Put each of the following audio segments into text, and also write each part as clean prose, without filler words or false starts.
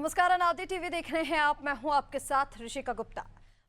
नमस्कार, अनादि टीवी देख रहे हैं आप। मैं हूं आपके साथ ऋषिका गुप्ता।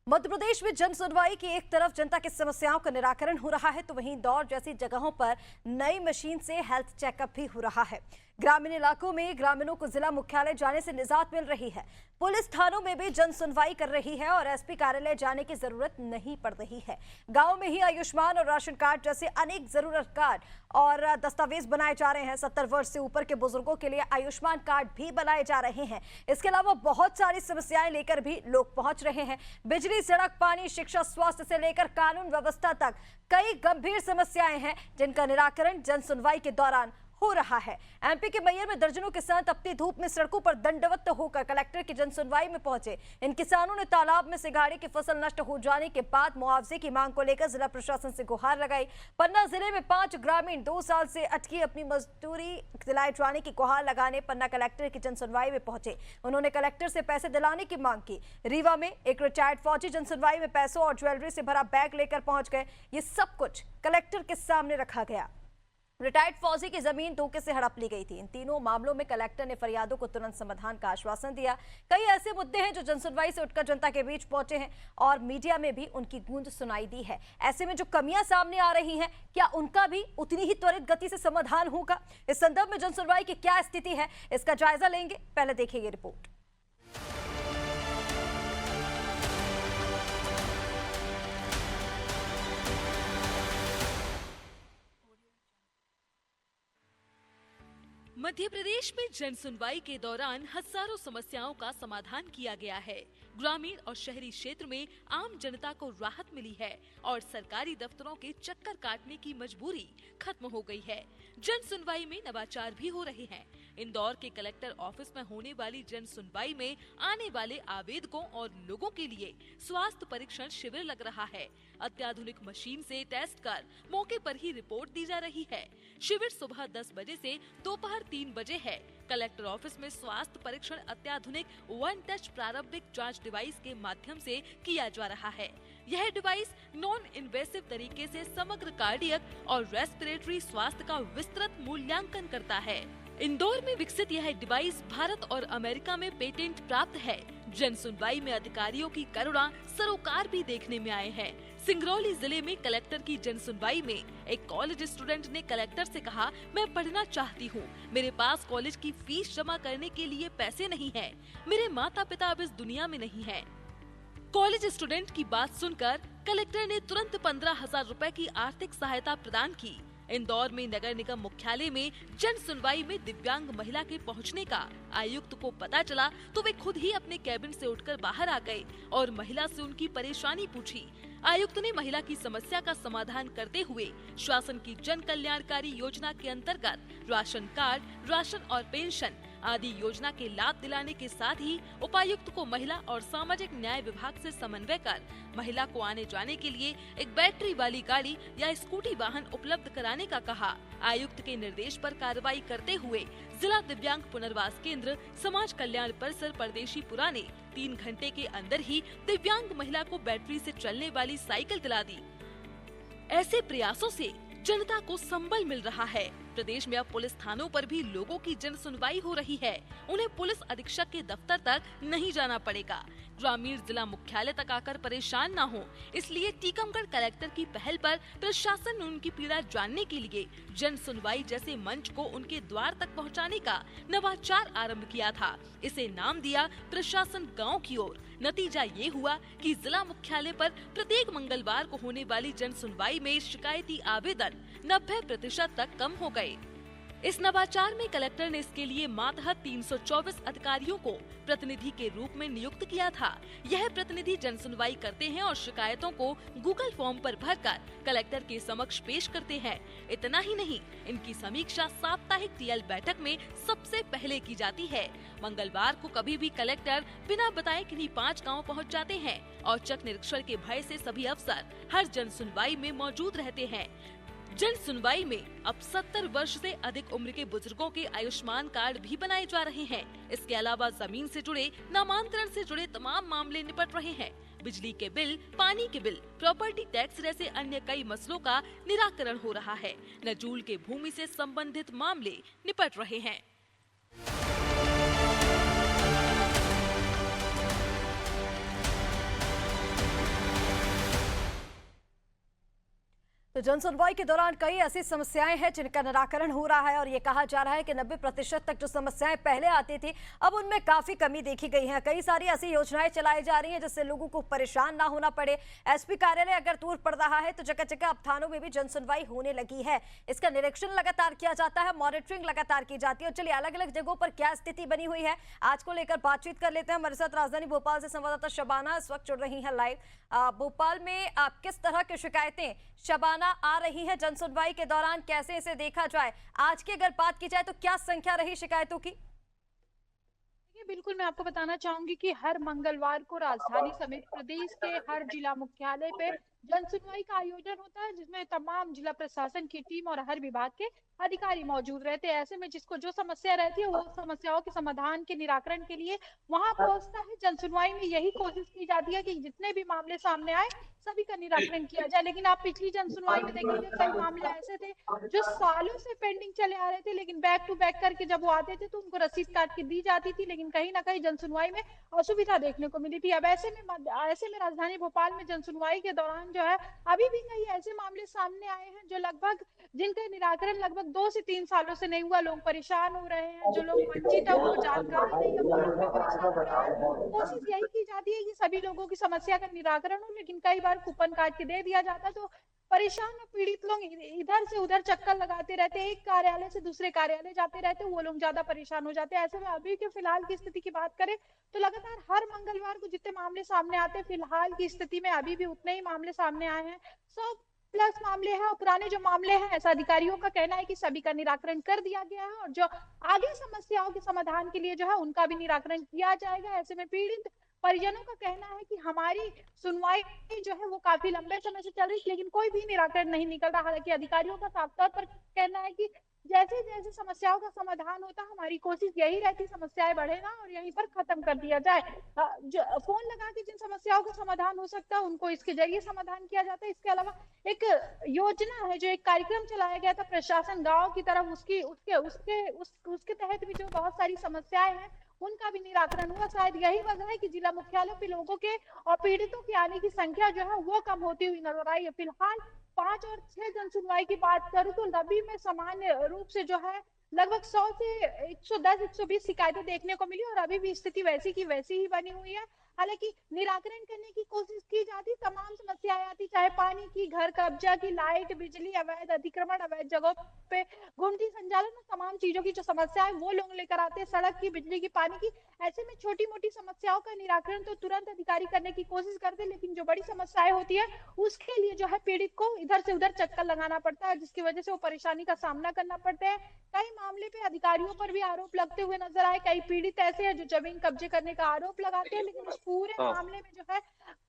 मध्य प्रदेश में जन सुनवाई की एक तरफ जनता की समस्याओं का निराकरण हो रहा है, तो वहीं इंदौर जैसी जगहों पर नई मशीन से हेल्थ चेकअप भी हो रहा है। ग्रामीण इलाकों में ग्रामीणों को जिला मुख्यालय जाने से निजात मिल रही है। पुलिस थानों में भी जन सुनवाई कर रही है और एसपी कार्यालय जाने की जरूरत नहीं पड़ रही है। गांव में ही आयुष्मान और राशन कार्ड जैसे अनेक जरूरत कार्ड और दस्तावेज बनाए जा रहे हैं। 70 वर्ष से ऊपर के बुजुर्गों के लिए आयुष्मान कार्ड भी बनाए जा रहे हैं। इसके अलावा बहुत सारी समस्याएं लेकर भी लोग पहुंच रहे हैं। बिजली, सड़क, पानी, शिक्षा, स्वास्थ्य से लेकर कानून व्यवस्था तक कई गंभीर समस्याएं हैं जिनका निराकरण जन सुनवाई के दौरान हो रहा है। एमपी के मैयर में दर्जनों किसान तपती धूप में सड़कों पर दंडवत होकर कलेक्टर की जनसुनवाई में पहुंचे। इन किसानों ने तालाब में सिंघाड़े की फसल नष्ट हो जाने के बाद मुआवजे की मांग को लेकर जिला प्रशासन से गुहार लगाई। पन्ना जिले में 5 ग्रामीण 2 साल से अटकी अपनी मजदूरी दिलाए जाने की गुहार लगाने पन्ना कलेक्टर की जनसुनवाई में पहुंचे। उन्होंने कलेक्टर से पैसे दिलाने की मांग की। रीवा में एक रिटायर्ड फौजी जनसुनवाई में पैसों और ज्वेलरी से भरा बैग लेकर पहुंच गए। ये सब कुछ कलेक्टर के सामने रखा गया। रिटायर्ड फौजी की जमीन धोखे से हड़प ली गई थी। इन तीनों मामलों में कलेक्टर ने फरियादों को तुरंत समाधान का आश्वासन दिया। कई ऐसे मुद्दे हैं जो जनसुनवाई से उठकर जनता के बीच पहुंचे हैं और मीडिया में भी उनकी गूंज सुनाई दी है। ऐसे में जो कमियां सामने आ रही हैं, क्या उनका भी उतनी ही त्वरित गति से समाधान होगा? इस संदर्भ में जनसुनवाई की क्या स्थिति है, इसका जायजा लेंगे। पहले देखिए ये रिपोर्ट। मध्य प्रदेश में जन सुनवाई के दौरान हजारों समस्याओं का समाधान किया गया है। ग्रामीण और शहरी क्षेत्र में आम जनता को राहत मिली है और सरकारी दफ्तरों के चक्कर काटने की मजबूरी खत्म हो गई है। जन सुनवाई में नवाचार भी हो रहे हैं। इंदौर के कलेक्टर ऑफिस में होने वाली जन सुनवाई में आने वाले आवेदकों और लोगों के लिए स्वास्थ्य परीक्षण शिविर लग रहा है। अत्याधुनिक मशीन से टेस्ट कर मौके पर ही रिपोर्ट दी जा रही है। शिविर सुबह 10 बजे से दोपहर 3 बजे है। कलेक्टर ऑफिस में स्वास्थ्य परीक्षण अत्याधुनिक वन टच प्रारंभिक जांच डिवाइस के माध्यम से किया जा रहा है। यह डिवाइस नॉन इन्वेसिव तरीके से समग्र कार्डियक और रेस्पिरेटरी स्वास्थ्य का विस्तृत मूल्यांकन करता है। इंदौर में विकसित यह डिवाइस भारत और अमेरिका में पेटेंट प्राप्त है। जन सुनवाई में अधिकारियों की करुणा सरोकार भी देखने में आए हैं। सिंगरौली जिले में कलेक्टर की जन सुनवाई में एक कॉलेज स्टूडेंट ने कलेक्टर से कहा, मैं पढ़ना चाहती हूँ, मेरे पास कॉलेज की फीस जमा करने के लिए पैसे नहीं है, मेरे माता पिता अब इस दुनिया में नहीं है। कॉलेज स्टूडेंट की बात सुनकर कलेक्टर ने तुरंत 15,000 रुपए की आर्थिक सहायता प्रदान की। इंदौर में नगर निगम मुख्यालय में जन सुनवाई में दिव्यांग महिला के पहुंचने का आयुक्त को पता चला तो वे खुद ही अपने कैबिन से उठकर बाहर आ गए और महिला से उनकी परेशानी पूछी। आयुक्त ने महिला की समस्या का समाधान करते हुए शासन की जन कल्याणकारी योजना के अंतर्गत राशन कार्ड, राशन और पेंशन आदि योजना के लाभ दिलाने के साथ ही उपायुक्त को महिला और सामाजिक न्याय विभाग से समन्वय कर महिला को आने जाने के लिए एक बैटरी वाली गाड़ी या स्कूटी वाहन उपलब्ध कराने का कहा। आयुक्त के निर्देश पर कार्रवाई करते हुए जिला दिव्यांग पुनर्वास केंद्र समाज कल्याण परिसर परदेशीपुरा ने 3 घंटे के अंदर ही दिव्यांग महिला को बैटरी से चलने वाली साइकिल दिला दी। ऐसे प्रयासों से जनता को संबल मिल रहा है। प्रदेश में अब पुलिस थानों पर भी लोगों की जन सुनवाई हो रही है। उन्हें पुलिस अधीक्षक के दफ्तर तक नहीं जाना पड़ेगा। ग्रामीण जिला मुख्यालय तक आकर परेशान न हो, इसलिए टीकमगढ़ कलेक्टर की पहल पर प्रशासन ने उनकी पीड़ा जानने के लिए जन सुनवाई जैसे मंच को उनके द्वार तक पहुंचाने का नवाचार आरंभ किया था। इसे नाम दिया प्रशासन गाँव की ओर। नतीजा ये हुआ कि जिला मुख्यालय पर प्रत्येक मंगलवार को होने वाली जन सुनवाई में शिकायती आवेदन 90% तक कम हो गए। इस नवाचार में कलेक्टर ने इसके लिए मातहत 324 अधिकारियों को प्रतिनिधि के रूप में नियुक्त किया था। यह प्रतिनिधि जन सुनवाई करते हैं और शिकायतों को गूगल फॉर्म पर भरकर कलेक्टर के समक्ष पेश करते हैं। इतना ही नहीं, इनकी समीक्षा साप्ताहिक टीएल बैठक में सबसे पहले की जाती है। मंगलवार को कभी भी कलेक्टर बिना बताए किन्हीं 5 गाँव पहुँच जाते हैं। औचक निरीक्षण के भय से सभी अफसर हर जन सुनवाई में मौजूद रहते हैं। जन सुनवाई में अब 70 वर्ष से अधिक उम्र के बुजुर्गों के आयुष्मान कार्ड भी बनाए जा रहे हैं। इसके अलावा जमीन से जुड़े, नामांतरण से जुड़े तमाम मामले निपट रहे हैं। बिजली के बिल, पानी के बिल, प्रॉपर्टी टैक्स जैसे अन्य कई मसलों का निराकरण हो रहा है। नजूल के भूमि से संबंधित मामले निपट रहे हैं। जन सुनवाई के दौरान कई ऐसी समस्याएं हैं जिनका निराकरण हो रहा है और ये कहा जा रहा है कि 90% तक जो समस्याएं पहले आती थी अब उनमें काफी कमी देखी गई है। कई सारी ऐसी योजनाएं चलाई जा रही हैं जिससे लोगों को परेशान ना होना पड़े। एसपी कार्यालय अगर दूर पड़ रहा है तो जगह जगह अब थानों में भी जन सुनवाई होने लगी है। इसका निरीक्षण लगातार किया जाता है, मॉनिटरिंग लगातार की जाती है। और चलिए अलग अलग जगहों पर क्या स्थिति बनी हुई है आज को लेकर बातचीत कर लेते हैं। हमारे साथ राजधानी भोपाल से संवाददाता शबाना इस वक्त जुड़ रही है लाइव। भोपाल में आप किस तरह की शिकायतें शबाना आ रही है जन सुनवाई के दौरान, कैसे इसे देखा जाए? आज की अगर बात की जाए तो क्या संख्या रही शिकायतों की? बिल्कुल, मैं आपको बताना चाहूंगी कि हर मंगलवार को राजधानी समेत प्रदेश के हर जिला मुख्यालय पे जन सुनवाई का आयोजन होता है, जिसमें तमाम जिला प्रशासन की टीम और हर विभाग के अधिकारी मौजूद रहते हैं। ऐसे में जिसको जो समस्या रहती है वो समस्याओं के समाधान के निराकरण के लिए वहां पहुंचता है। जन सुनवाई में यही कोशिश की जाती है कि जितने भी मामले सामने आए सभी का निराकरण किया जाए। लेकिन आप पिछली जन सुनवाई में देखेंगे कई मामले ऐसे थे जो सालों से पेंडिंग चले आ रहे थे, लेकिन बैक टू बैक करके जब वो आते थे तो उनको रसीद काट के दी जाती थी, लेकिन कहीं ना कहीं जन सुनवाई में असुविधा देखने को मिली थी। अब ऐसे में राजधानी भोपाल में जन सुनवाई के दौरान जो है अभी भी कई ऐसे मामले सामने आए हैं जो लगभग जिनका निराकरण लगभग 2 से 3 सालों से नहीं हुआ। लोग परेशान हो रहे हैं, जो लोग वंचित है उनको जानकारी नहीं है, वो लोग भी परेशान हो रहे हैं। कोशिश यही की जाती है कि सभी लोगों की समस्या का निराकरण हो, लेकिन कई बार कूपन काट के दे दिया जाता है तो परेशान और पीड़ित लोग इधर से उधर चक्कर लगाते रहते हैं, एक कार्यालय से दूसरे कार्यालय जाते रहते हैं, वो लोग ज्यादा परेशान हो जाते हैं। ऐसे में अभी के फिलहाल की स्थिति की बात करें तो लगातार हर मंगलवार को जितने मामले सामने आते हैं फिलहाल की स्थिति में अभी भी उतने ही मामले सामने आए हैं। 100 प्लस मामले हैं और पुराने जो मामले हैं ऐसा अधिकारियों का कहना है कि सभी का निराकरण कर दिया गया है और जो आगे समस्याओं के समाधान के लिए जो है उनका भी निराकरण किया जाएगा। ऐसे में पीड़ित परिजनों का कहना है कि हमारी सुनवाई जो है वो काफी लंबे समय से चल रही है, लेकिन कोई भी निराकरण नहीं निकल रहा। हालांकि अधिकारियों का साफ तौर पर कहना है कि जैसे जैसे समस्याओं का समाधान होता है हमारी कोशिश यही रहती समस्याएं बढ़े ना और यहीं पर खत्म कर दिया जाए। जो फोन लगा के जिन समस्याओं का समाधान हो सकता है उनको इसके जरिए समाधान किया जाता है। इसके अलावा एक योजना है, जो एक कार्यक्रम चलाया गया था प्रशासन गाँव की तरफ, उसके तहत भी जो बहुत सारी समस्याएं हैं उनका भी निराकरण हुआ। शायद यही वजह है कि जिला मुख्यालयों पे लोगों के और पीड़ितों की आने की संख्या जो है वो कम होती हुई नजर आई है। फिलहाल 5 और 6 जन सुनवाई की बात करूं तो नबी में सामान्य रूप से जो है लगभग 100 से 110-120 शिकायतें देखने को मिली और अभी भी स्थिति वैसी की वैसी ही बनी हुई है। हालांकि निराकरण करने की कोशिश की जाती, तमाम समस्याएं आती, चाहे पानी की, घर कब्जा की, लाइट, बिजली, अवैध अतिक्रमण, अवैध जगहों पे गुमटी संचालन, तमाम चीजों की जो समस्या है वो लोग लेकर आते हैं, सड़क की, बिजली की, पानी की। ऐसे में छोटी मोटी समस्याओं का निराकरण तो तुरंत अधिकारी करने की कोशिश करते हैं, लेकिन जो बड़ी समस्याएं होती है उसके लिए जो है पीड़ित को इधर से उधर चक्कर लगाना पड़ता है, जिसकी वजह से वो परेशानी का सामना करना पड़ता है। कई मामले पे अधिकारियों पर भी आरोप लगते हुए नजर आए। कई पीड़ित ऐसे हैं जो जमीन कब्जे करने का आरोप लगाते हैं, लेकिन उस पूरे मामले में जो है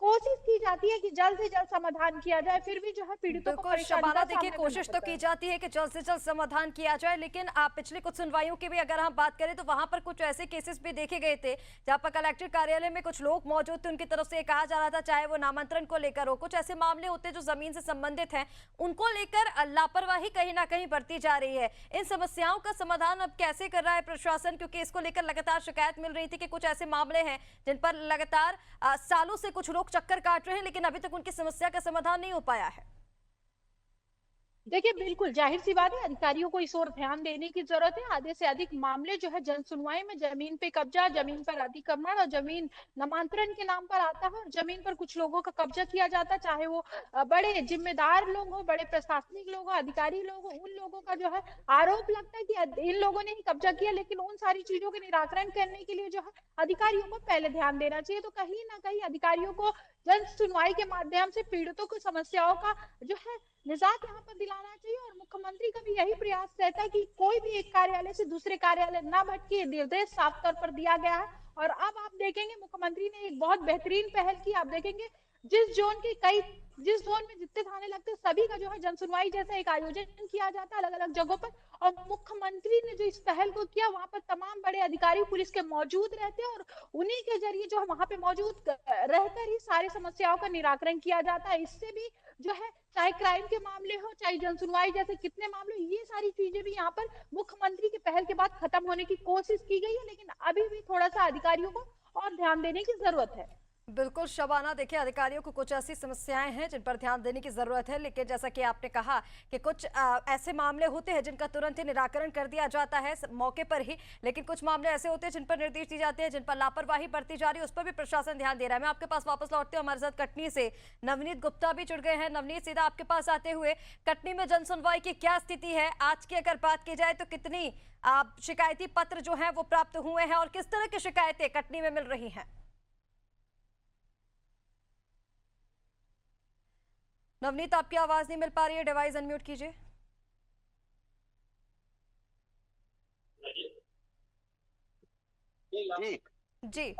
कोशिश की जाती है कि जल्द से जल्द समाधान किया जाए, फिर भी जो है पीड़ितों को शबाना देखिए कोशिश तो की जाती है कि जल्द से जल्द समाधान किया जाए, लेकिन आप पिछले कुछ सुनवाइयों की भी अगर हम बात करें तो वहां पर कुछ ऐसे केसेस भी देखे गए थे जहां पर कलेक्टर कार्यालय में कुछ लोग मौजूद थे, उनकी तरफ से कहा जा रहा था चाहे वो नामांतरण को लेकर हो, कुछ ऐसे मामले होते जो जमीन से संबंधित हैं उनको लेकर लापरवाही कहीं ना कहीं बरती जा रही है। इन समस्याओं का समाधान अब कैसे कर रहा है प्रशासन, क्योंकि इसको लेकर लगातार शिकायत मिल रही थी कि कुछ ऐसे मामले हैं जिन पर लगातार सालों से कुछ लोग चक्कर काट रहे हैं लेकिन अभी तक उनकी समस्या का समाधान नहीं हो पाया है। देखिए बिल्कुल जाहिर सी बात है अधिकारियों को इस ओर ध्यान देने की जरूरत है। आधे से अधिक मामले जो है जन सुनवाई में जमीन पे कब्जा, जमीन पर अतिक्रमण और जमीन नामांतरण के नाम पर आता है और जमीन पर कुछ लोगों का कब्जा किया जाता है, चाहे वो बड़े जिम्मेदार लोग हो, बड़े प्रशासनिक लोग हो, अधिकारी लोग हो, उन लोगों का जो है आरोप लगता है कि इन लोगों ने ही कब्जा किया। लेकिन उन सारी चीजों के निराकरण करने के लिए जो है अधिकारियों को पहले ध्यान देना चाहिए। तो कहीं ना कहीं अधिकारियों को जन सुनवाई के माध्यम से पीड़ितों की समस्याओं का जो है निजात यहाँ पर दिलाना चाहिए और मुख्यमंत्री का भी यही प्रयास रहता है कि कोई भी एक कार्यालय से दूसरे कार्यालय न भटके, निर्देश साफ तौर पर दिया गया है। और अब आप देखेंगे मुख्यमंत्री ने एक बहुत बेहतरीन पहल की। आप देखेंगे जिस जोन में जितने थाने लगते हैं सभी का जो है जन सुनवाई जैसा एक आयोजन किया जाता है अलग अलग जगहों पर, और मुख्यमंत्री ने जो इस पहल को किया वहां पर तमाम बड़े अधिकारी पुलिस के मौजूद रहते हैं और उन्हीं के जरिए जो है वहां पे मौजूद रहकर ही सारी समस्याओं का निराकरण किया जाता है। इससे भी जो है चाहे क्राइम के मामले हो, चाहे जन सुनवाई जैसे कितने मामले, ये सारी चीजें भी यहाँ पर मुख्यमंत्री के पहल के बाद खत्म होने की कोशिश की गई है, लेकिन अभी भी थोड़ा सा अधिकारियों को और ध्यान देने की जरूरत है। बिल्कुल शबाना, देखिए अधिकारियों को कुछ ऐसी समस्याएं हैं जिन पर ध्यान देने की जरूरत है, लेकिन जैसा कि आपने कहा कि कुछ ऐसे मामले होते हैं जिनका तुरंत ही निराकरण कर दिया जाता है मौके पर ही, लेकिन कुछ मामले ऐसे होते हैं जिन पर निर्देश दिए जाते हैं, जिन पर लापरवाही बरती जा रही है, उस पर भी प्रशासन ध्यान दे रहा है। मैं आपके पास वापस लौटती हूँ, हमारे साथ कटनी से नवनीत गुप्ता भी जुड़ गए हैं। नवनीत, सीधा आपके पास आते हुए, कटनी में जन सुनवाई की क्या स्थिति है आज की? अगर बात की जाए तो कितनी शिकायती पत्र जो है वो प्राप्त हुए हैं और किस तरह की शिकायतें कटनी में मिल रही हैं? नवनीत, आपकी आवाज नहीं मिल पा रही है, डिवाइस अनम्यूट कीजिए। जी जी।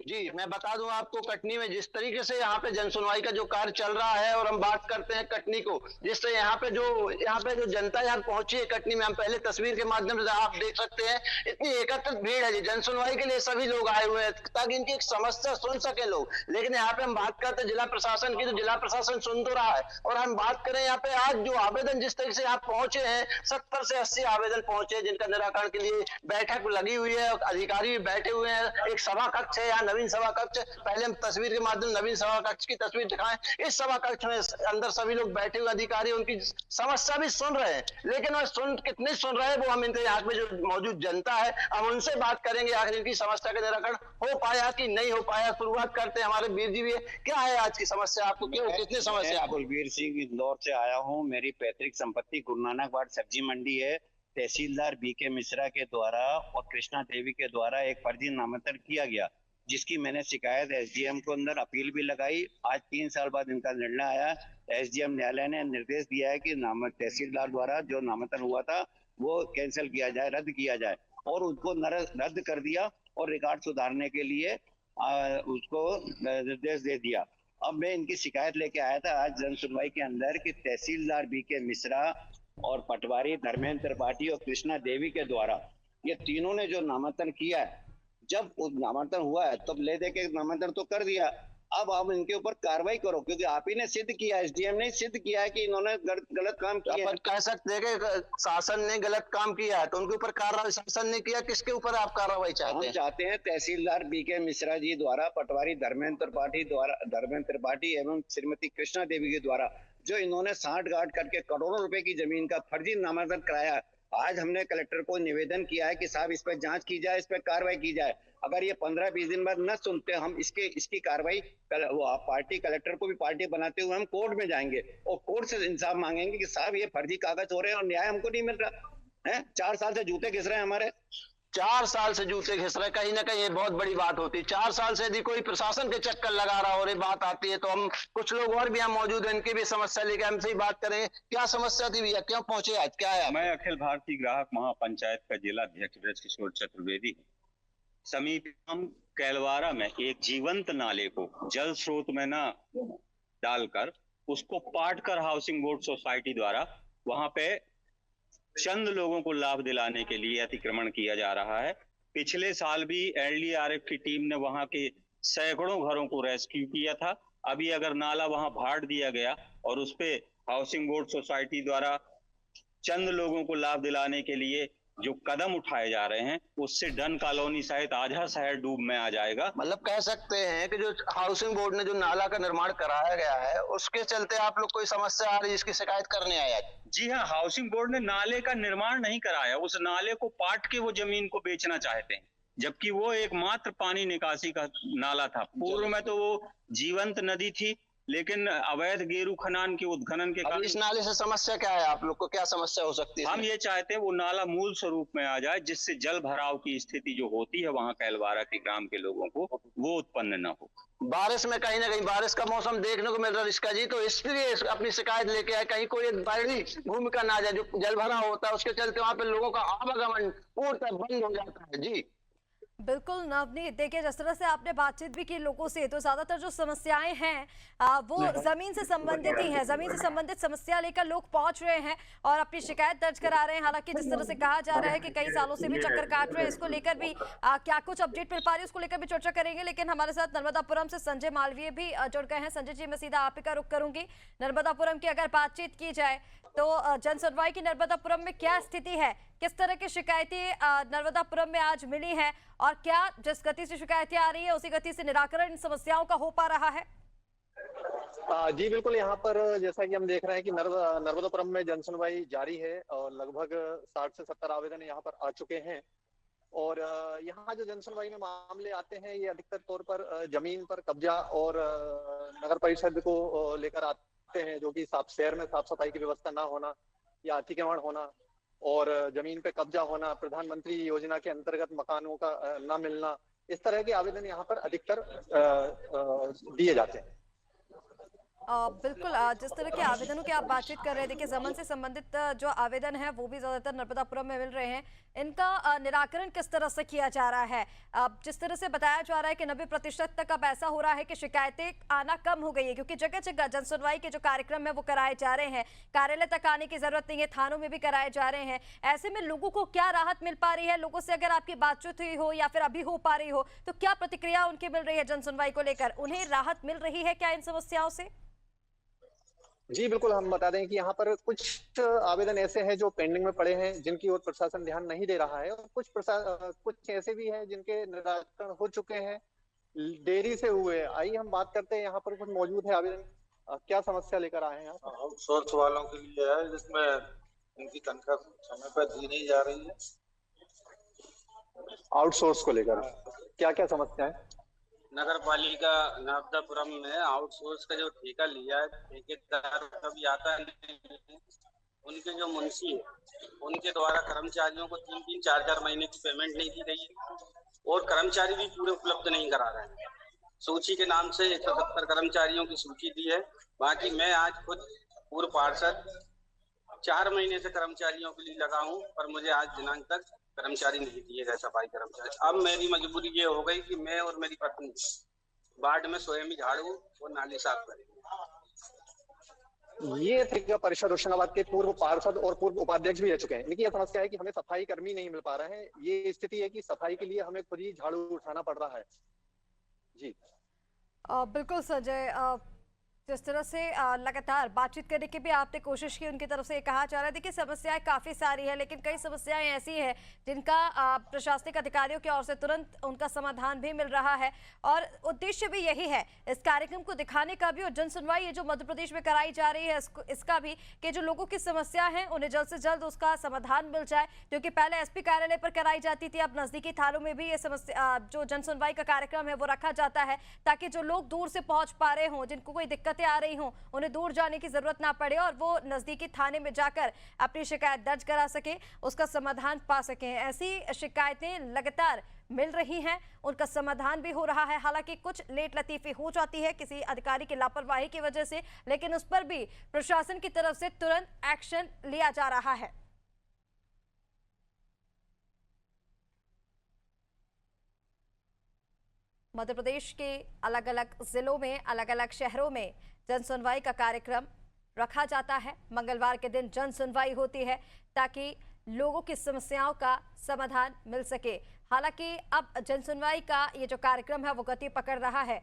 जी, मैं बता दूं आपको, कटनी में जिस तरीके से यहाँ पे जन सुनवाई का जो कार्य चल रहा है, और हम बात करते हैं कटनी को, जिससे यहाँ पे जो जनता यहाँ पहुंची है कटनी में, हम पहले तस्वीर के माध्यम से आप देख सकते हैं, इतनी एकत्रित भीड़ है जी। जन सुनवाई के लिए सभी लोग आए हुए हैं ताकि इनकी एक समस्या सुन सके लोग। लेकिन यहाँ पे हम बात करते हैं जिला प्रशासन की, तो जिला प्रशासन सुन तो रहा है। और हम बात करें यहाँ पे आज जो आवेदन जिस तरीके से यहाँ पहुंचे हैं, 70 से 80 आवेदन पहुंचे, जिनका निराकरण के लिए बैठक लगी हुई है, अधिकारी भी बैठे हुए हैं। एक सभा कक्ष है यहाँ, नवीन सभा कक्ष। पहले हम तस्वीर के माध्यम नवीन सभा कक्ष की तस्वीर दिखाएं। इस सभा कक्ष में अंदर सभी लोग बैठे हुए अधिकारी उनकी समस्या भी सुन रहे हैं, लेकिन वह कितने सुन रहे हैं वो हम इनके यहाँ पे जो मौजूद जनता है, हम उनसे बात करेंगे आखिर इनकी समस्या का निराकरण हो पाया कि नहीं हो पाया। शुरुआत करते हैं, हमारे वीर जी भी है। क्या है आज की समस्या आपको, क्यों कितनी समस्या? कुलवीर सिंह इंदौर से आया हूँ। मेरी पैतृक संपत्ति गुरु नानक वार्ड सब्जी मंडी है। तहसीलदार बीके मिश्रा के द्वारा और कृष्णा देवी के द्वारा एक फर्जी नामांकन किया गया, जिसकी मैंने शिकायत एसडीएम को अंदर अपील भी लगाई। आज 3 साल बाद इनका निर्णय आया। एसडीएम न्यायालय ने निर्देश दिया है कि तहसीलदार द्वारा जो नामांकन हुआ था वो कैंसिल किया जाए, रद्द किया जाए, और उसको रद्द कर दिया और रिकॉर्ड सुधारने के लिए उसको निर्देश दे दिया। अब मैं इनकी शिकायत लेके आया था आज जन सुनवाई के अंदर कि तहसीलदार बीके मिश्रा और पटवारी धर्मेंद्र त्रिपाठी और कृष्णा देवी के द्वारा ये तीनों ने जो नामांकन किया है, जब नामांकन हुआ है तब ले दे के नामांकन तो कर दिया। अब आप इनके ऊपर कार्रवाई करो, क्योंकि आप ही ने सिद्ध किया, एसडीएम ने सिद्ध किया है कि इन्होंने गलत काम किया। अपन कह सकते हैं कि शासन ने गलत काम किया है, तो उनके ऊपर कार्रवाई शासन ने किया। किसके ऊपर आप कार्रवाई चाहते हैं? चाहते हैं तहसीलदार बीके मिश्रा जी द्वारा, पटवारी धर्मेंद्र त्रिपाठी एवं श्रीमती कृष्णा देवी के द्वारा जो इन्होंने सांठ गांठ करके करोड़ों रुपए की जमीन का फर्जी नामांकन कराया। आज हमने कलेक्टर को निवेदन किया है कि साहब इस पर जांच की जाए, इस पर कार्रवाई की जाए। अगर ये 15-20 दिन बाद न सुनते, हम इसकी कार्रवाई पार्टी कलेक्टर को भी पार्टी बनाते हुए हम कोर्ट में जाएंगे और कोर्ट से इंसाफ मांगेंगे कि साहब ये फर्जी कागज हो रहे हैं और न्याय हमको नहीं मिल रहा है। 4 साल से जूते घिस रहे हैं हमारे। 4 साल से जूते घिस रहे, कहीं ना कहीं ये बहुत बड़ी बात होती है। 4 साल से यदि कोई प्रशासन के चक्कर लगा रहा हो, और ये बात आती है, तो हम कुछ लोग और भी यहाँ मौजूद हैं, इनकी भी समस्या लेकर हमसे ही बात करेंगे। क्या समस्या थी भैया, क्यों पहुंचे आज, क्या है? मैं अखिल भारतीय ग्राहक महापंचायत का जिला अध्यक्ष ब्रजकिशोर चतुर्वेदी। समीप कैलवारा में एक जीवंत नाले को जल स्रोत में न डालकर उसको पाटकर हाउसिंग बोर्ड सोसाइटी द्वारा वहां पे चंद लोगों को लाभ दिलाने के लिए अतिक्रमण किया जा रहा है। पिछले साल भी एलडीआरएफ की टीम ने वहां के सैकड़ों घरों को रेस्क्यू किया था। अभी अगर नाला वहां फाड़ दिया गया और उस पे हाउसिंग बोर्ड सोसाइटी द्वारा चंद लोगों को लाभ दिलाने के लिए जो कदम उठाए जा रहे हैं, उससे डन कॉलोनी सहित आधा शहर डूब में आ जाएगा। मतलब कह सकते हैं कि जो हाउसिंग बोर्ड ने जो नाला का निर्माण कराया गया है, उसके चलते आप लोग कोई समस्या आ रही है, इसकी शिकायत करने आया? जी हाँ, हाउसिंग बोर्ड ने नाले का निर्माण नहीं कराया, उस नाले को पाट के वो जमीन को बेचना चाहते हैं, जबकि वो एकमात्र पानी निकासी का नाला था। पूर्व में तो वो जीवंत नदी थी, लेकिन अवैध गेरू खनन के उत्खनन के कारण। इस नाले से समस्या क्या है, आप लोग को क्या समस्या हो सकती है? हम ये चाहते हैं वो नाला मूल स्वरूप में आ जाए, जिससे जल भराव की स्थिति जो होती है वहाँ कैलवारा के ग्राम के लोगों को, वो उत्पन्न न हो। बारिश में कहीं ना कहीं बारिश का मौसम देखने को मिल रहा है इसका जी, तो इसलिए अपनी शिकायत लेके आए, कहीं कोई बड़ी भूमिका ना आ जाए। जो जल भराव होता है उसके चलते वहाँ पे लोगों का आवागमन पूर्णतः बंद हो जाता है। जी बिल्कुल नवनीत, देखिए जिस तरह से आपने बातचीत भी की लोगों से, तो ज्यादातर जो समस्याएं हैं वो जमीन से संबंधित ही हैं। जमीन से संबंधित समस्या लेकर लोग पहुंच रहे हैं और अपनी शिकायत दर्ज करा रहे हैं। हालांकि जिस तरह से कहा जा रहा है कि कई सालों से भी चक्कर काट रहे हैं, इसको लेकर भी क्या कुछ अपडेट मिल पा रही है, उसको लेकर भी चर्चा करेंगे। लेकिन हमारे साथ नर्मदापुरम से संजय मालवीय भी जुड़ गए हैं। संजय जी, मैं सीधा आप ही का रुख करूंगी। नर्मदापुरम की अगर बातचीत की जाए तो जन सुनवाई की नर्मदापुरम में क्या स्थिति है, किस तरह की शिकायतें नर्मदापुरम में आज मिली हैं और क्या जिस गति से शिकायतें आ रही है उसी गति से निराकरण इन समस्याओं का हो पा रहा है? जी बिल्कुल, यहाँ पर जैसा कि हम देख रहे हैं कि नर्मदापुरम में जनसुनवाई जारी है और लगभग 60 से 70 आवेदन यहाँ पर आ चुके हैं। और यहाँ जो जनसुनवाई में मामले आते हैं ये अधिकतर तौर पर जमीन पर कब्जा और नगर परिषद को लेकर आते हैं, जो कि शहर में साफ सफाई की व्यवस्था ना होना या अतिक्रमण होना और जमीन पे कब्जा होना, प्रधानमंत्री योजना के अंतर्गत मकानों का ना मिलना, इस तरह के आवेदन यहाँ पर अधिकतर दिए जाते हैं। बिल्कुल, जिस तरह के आवेदनों की आप बातचीत कर रहे हैं, देखिए जमीन से संबंधित जो आवेदन है वो भी ज्यादातर नर्मदापुरम में मिल रहे हैं। इनका निराकरण किस तरह से किया जा रहा है? जिस तरह से बताया जा रहा है कि 90% तक अब ऐसा हो रहा है कि शिकायतें आना कम हो गई है, क्योंकि जगह जगह जनसुनवाई के जो कार्यक्रम है वो कराए जा रहे हैं, कार्यालय तक आने की जरूरत नहीं है, थानों में भी कराए जा रहे हैं। ऐसे में लोगों को क्या राहत मिल पा रही है? लोगों से अगर आपकी बातचीत हुई हो या फिर अभी हो पा रही हो तो क्या प्रतिक्रिया उनकी मिल रही है जनसुनवाई को लेकर? उन्हें राहत मिल रही है क्या इन समस्याओं से? जी बिल्कुल, हम बता दें कि यहाँ पर कुछ आवेदन ऐसे हैं जो पेंडिंग में पड़े हैं, जिनकी ओर प्रशासन ध्यान नहीं दे रहा है, और कुछ ऐसे भी हैं जिनके निराकरण हो चुके हैं, देरी से हुए। आइए हम बात करते हैं, यहाँ पर कुछ मौजूद है आवेदन। क्या समस्या लेकर आए हैं आप? आउटसोर्स वालों के लिए है, जिसमें उनकी तनख्वाह समय पर दी नहीं जा रही है। आउटसोर्स को लेकर क्या क्या समस्या है? नगर पालिका नर्मदापुरम में आउटसोर्स का जो ठेका लिया है, ठेकेदार कभी आता नहीं। उनके जो मुंशी है उनके द्वारा कर्मचारियों को 3-3, 4-4 महीने की पेमेंट नहीं दी गई है और कर्मचारी भी पूरे उपलब्ध नहीं करा रहे हैं। सूची के नाम से 170 कर्मचारियों की सूची दी है, बाकी मैं आज खुद पूर्व पार्षद 4 महीने से कर्मचारियों के लिए लगा हूँ, पर मुझे आज दिनांक तक कर्मचारी नहीं दिए गए, सफाई कर्मचारी। अब मेरी मजबूरी ये हो गई कि मैं और मेरी पत्नी वार्ड में स्वयं ही झाड़ू और नाली साफ करेंगे। ये थे परिषद होशंगाबाद के पूर्व पार्षद और पूर्व उपाध्यक्ष भी रह चुके हैं। इनकी यह समस्या है कि हमें सफाई कर्मी नहीं मिल पा रहे हैं। ये स्थिति है कि सफाई के लिए हमें खुद ही झाड़ू उठाना पड़ रहा है। जी बिल्कुल संजय, जिस तरह से लगातार बातचीत करने की भी आपने कोशिश की, उनकी तरफ से ये कहा जा रहा है, देखिए समस्याएं काफ़ी सारी है, लेकिन कई समस्याएं ऐसी हैं जिनका प्रशासनिक अधिकारियों की ओर से तुरंत उनका समाधान भी मिल रहा है। और उद्देश्य भी यही है इस कार्यक्रम को दिखाने का भी, और जन सुनवाई ये जो मध्य प्रदेश में कराई जा रही है इसका भी, कि जो लोगों की समस्या है उन्हें जल्द से जल्द उसका समाधान मिल जाए। क्योंकि पहले SP कार्यालय पर कराई जाती थी, अब नज़दीकी थानों में भी ये समस्या, जो जन सुनवाई का कार्यक्रम है वो रखा जाता है, ताकि जो लोग दूर से पहुँच पा रहे हों, जिनको कोई दिक्कत आ रही हो, उन्हें दूर जाने की जरूरत ना पड़े और वो नजदीकी थाने में जाकर अपनी शिकायत दर्ज करा सके, उसका समाधान पा सके। ऐसी शिकायतें लगातार मिल रही हैं, उनका समाधान भी हो रहा है। हालांकि कुछ लेट लतीफी हो जाती है किसी अधिकारी की लापरवाही की वजह से, लेकिन उस पर भी प्रशासन की तरफ से तुरंत एक्शन लिया जा रहा है। मध्य प्रदेश के अलग अलग जिलों में, अलग अलग शहरों में जन सुनवाई का कार्यक्रम रखा जाता है। मंगलवार के दिन जन सुनवाई होती है ताकि लोगों की समस्याओं का समाधान मिल सके। हालांकि अब जन सुनवाई का ये जो कार्यक्रम है वो गति पकड़ रहा है।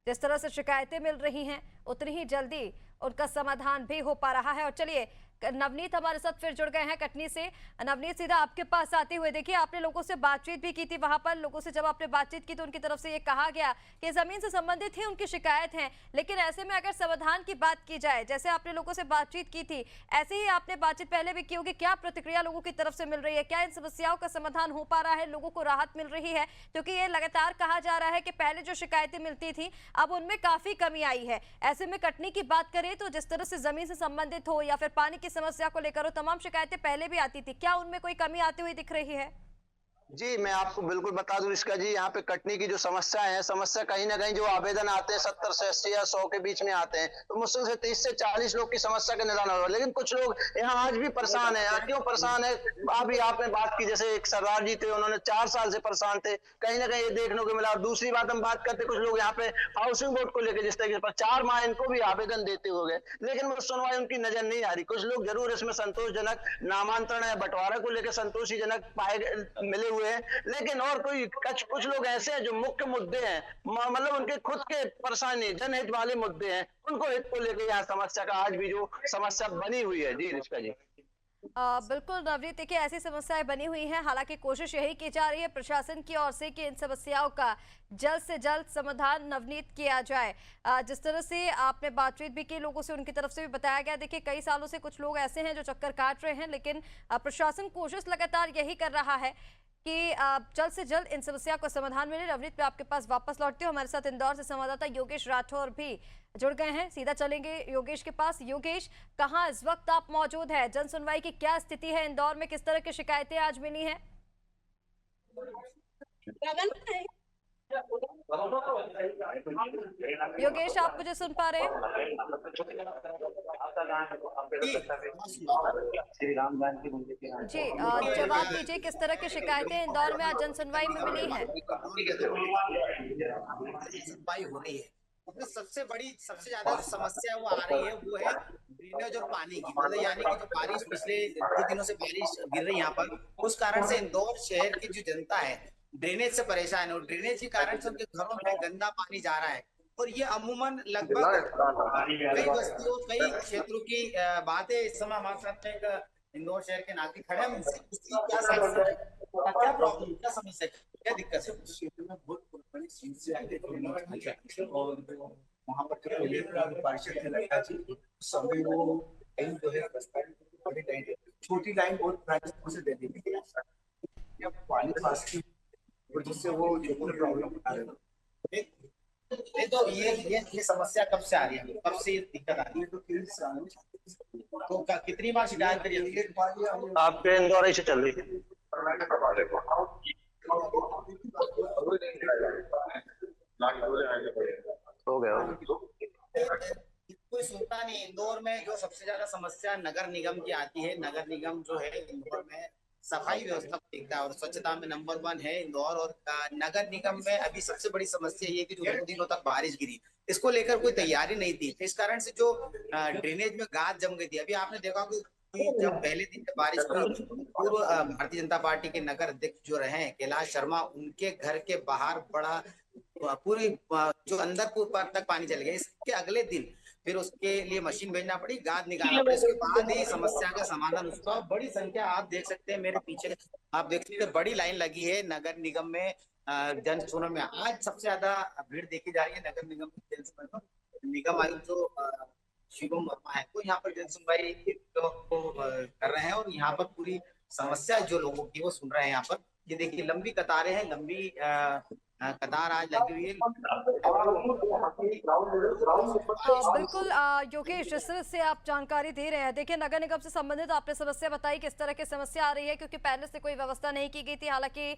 जिस तरह से शिकायतें मिल रही हैं उतनी ही जल्दी उनका समाधान भी हो पा रहा है। और चलिए, नवनीत हमारे साथ फिर जुड़ गए हैं कटनी से। नवनीत, सीधा आपके पास आते हुए, देखिए आपने लोगों से बातचीत भी की थी, वहां पर लोगों से जब आपने बातचीत की तो उनकी तरफ से ये कहा गया कि जमीन से संबंधित ही उनकी शिकायत है, लेकिन ऐसे में अगर समाधान की बात की जाए, जैसे आपने लोगों से बातचीत की थी ऐसे ही आपने बातचीत पहले भी की होगी, क्या प्रतिक्रिया लोगों की तरफ से मिल रही है? क्या इन समस्याओं का समाधान हो पा रहा है, लोगों को राहत मिल रही है? क्योंकि ये लगातार कहा जा रहा है कि पहले जो शिकायतें मिलती थी अब उनमें काफी कमी आई है। ऐसे में कटनी की बात करें तो जिस तरह से जमीन से संबंधित हो या फिर पानी की समस्या को लेकर तमाम शिकायतें पहले भी आती थी, क्या उनमें कोई कमी आती हुई दिख रही है? जी मैं आपको बिल्कुल बता दूं इसका जी, यहाँ पे कटनी की जो समस्या है, समस्या कहीं ना कहीं जो आवेदन आते हैं 70 से 80 या 100 के बीच में आते हैं, तो मुश्किल से 30 से 40 लोग की समस्या का निदान हो रहा है। लेकिन कुछ लोग यहाँ आज भी परेशान है। क्यों परेशान है? अभी आपने बात की, जैसे एक सरदार जी थे, उन्होंने 4 साल से परेशान थे, कहीं ना कहीं ये देखने को मिला। और दूसरी बात हम बात करते, कुछ लोग यहाँ पे हाउसिंग बोर्ड को लेकर जिस तरीके से 4 माह इनको भी आवेदन देते हो गए, लेकिन वो सुनवाई उनकी नजर नहीं आ रही। कुछ लोग जरूर इसमें संतोषजनक नामांतरण या बंटवारा को लेकर संतोषजनक मिले हुए हुए हैं, लेकिन और कोई कुछ लोग ऐसे हैं जो मुख्य मुद्दे हैं, मतलब उनके खुद के परेशानी जनहित वाले मुद्दे हैं, उनको हित को लेकर यहाँ समस्या का आज भी जो समस्या बनी हुई है। जी रिश्का जी। बिल्कुल नवनीत, देखिए ऐसी समस्याएं बनी हुई हैं। हालांकि कोशिश यही की जा रही है प्रशासन की ओर से कि इन समस्याओं का जल्द से जल्द समाधान नवनीत किया जाए। जिस तरह से आपने बातचीत भी की लोगों से, उनकी तरफ से भी बताया गया, देखिए कई सालों से कुछ लोग ऐसे हैं जो चक्कर काट रहे हैं, लेकिन प्रशासन कोशिश लगातार यही कर रहा है कि जल्द से जल्द इन समस्या को समाधान मिले। नवनीत, मैं आपके पास वापस लौटती हूँ। हमारे साथ इंदौर से संवाददाता योगेश राठौर भी जुड़ गए हैं, सीधा चलेंगे योगेश के पास। योगेश, कहां इस वक्त आप मौजूद हैं? जन सुनवाई की क्या स्थिति है इंदौर में? किस तरह की शिकायतें आज मिली हैं? योगेश, आप मुझे सुन पा रहे हैं? जी, जवाब दीजिए, किस तरह की शिकायतें इंदौर में आज जन सुनवाई में मिली है? हो रही है, सबसे ज्यादा जो समस्या वो आ रही है वो है ड्रेनेज और पानी की। मतलब यानी कि जो बारिश पिछले 2 दिनों से बारिश गिर रही है यहाँ पर, उस कारण से इंदौर शहर की जो जनता है ड्रेनेज से परेशान है, और ड्रेनेज के कारण से उनके घरों में गंदा पानी जा रहा है। और ये अमूमन लगभग कई बस्तियों, कई क्षेत्रों की बात है। इस समय हमारे साथ एक इंदौर शहर के नागरिक खड़े हैं, उनसे क्या समस्या है, क्या प्रॉब्लम, क्या समस्या, क्या दिक्कत है? क्षेत्र में बहुत बड़ी समस्या है और वहाँ पर पार्षद थे लड़का जी, उस समय वो लाइन जो है बड़ी लाइन, छोटी लाइन बहुत प्राइवेट से दे दी थी, पानी पास की वजह से वो जो प्रॉब्लम आ रही है। तो ये समस्या कब से आ रही है, कब से दिक्कत आ रही है? तो कितनी बार शिकायत करी है आपके इंदौर से चल रही है? हो गया। कोई सुनता नहीं। इंदौर में जो सबसे ज्यादा समस्या नगर निगम की आती है, नगर निगम जो है इंदौर में सफाई व्यवस्था देखता है और स्वच्छता में नंबर 1 है इंदौर। और नगर निगम में अभी सबसे बड़ी समस्या ये कि जो 2 दिनों तक बारिश गिरी, इसको लेकर कोई तैयारी नहीं थी। इस कारण से जो ड्रेनेज में गाद जम गई थी। अभी आपने देखा कि जब पहले दिन बारिश हुई, पूर्व भारतीय जनता पार्टी के नगर अध्यक्ष जो रहे कैलाश शर्मा, उनके घर के बाहर बड़ा पूरी जो अंदर तक पानी चल गया। इसके अगले दिन फिर उसके लिए मशीन भेजना पड़ी, गाद निकालना पड़ी, उसके बाद ही समस्या का समाधान। उसका बड़ी संख्या आप देख सकते हैं, मेरे पीछे आप देख सकते हैं, बड़ी लाइन लगी है नगर निगम में जन सुनवाई में। आज सबसे ज्यादा भीड़ देखी जा रही है नगर निगम की जन सुनवाई में। निगम आयुक्त जो शिवम वर्मा है, तो यहाँ पर जन सुनवाई को कर रहे हैं और यहाँ पर पूरी समस्या जो लोगों की वो सुन रहे हैं। यहाँ पर ये देखिए लंबी कतारें हैं, लंबी कतार आज लगी हुई है। बिल्कुल योगेश, जिस तरह से आप जानकारी दे रहे हैं, देखिए नगर निगम से संबंधित आपने समस्या बताई, किस तरह की समस्या आ रही है, क्योंकि पहले से कोई व्यवस्था नहीं की गई थी। हालांकि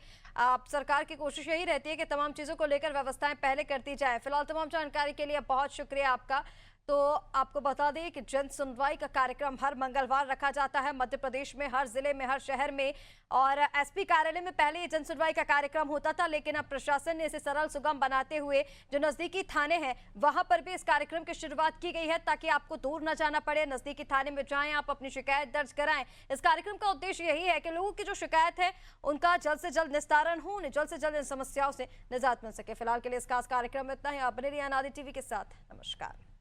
सरकार की कोशिश यही रहती है कि तमाम चीजों को लेकर व्यवस्थाएं पहले करती जाए। फिलहाल तमाम जानकारी के लिए बहुत शुक्रिया आपका। तो आपको बता दें कि जन सुनवाई का कार्यक्रम हर मंगलवार रखा जाता है मध्य प्रदेश में, हर जिले में, हर शहर में। और एसपी कार्यालय में पहले ये जन सुनवाई का कार्यक्रम होता था, लेकिन अब प्रशासन ने इसे सरल सुगम बनाते हुए जो नजदीकी थाने हैं वहां पर भी इस कार्यक्रम की शुरुआत की गई है, ताकि आपको दूर न जाना पड़े, नजदीकी थाने में जाएं, आप अपनी शिकायत दर्ज कराएं। इस कार्यक्रम का उद्देश्य यही है कि लोगों की जो शिकायत है उनका जल्द से जल्द निस्तारण हो, जल्द से जल्द इन समस्याओं से निजात मिल सके। फिलहाल के लिए इस खास कार्यक्रम में इतना ही। आप बने रहिए अनादि टीवी के साथ। नमस्कार।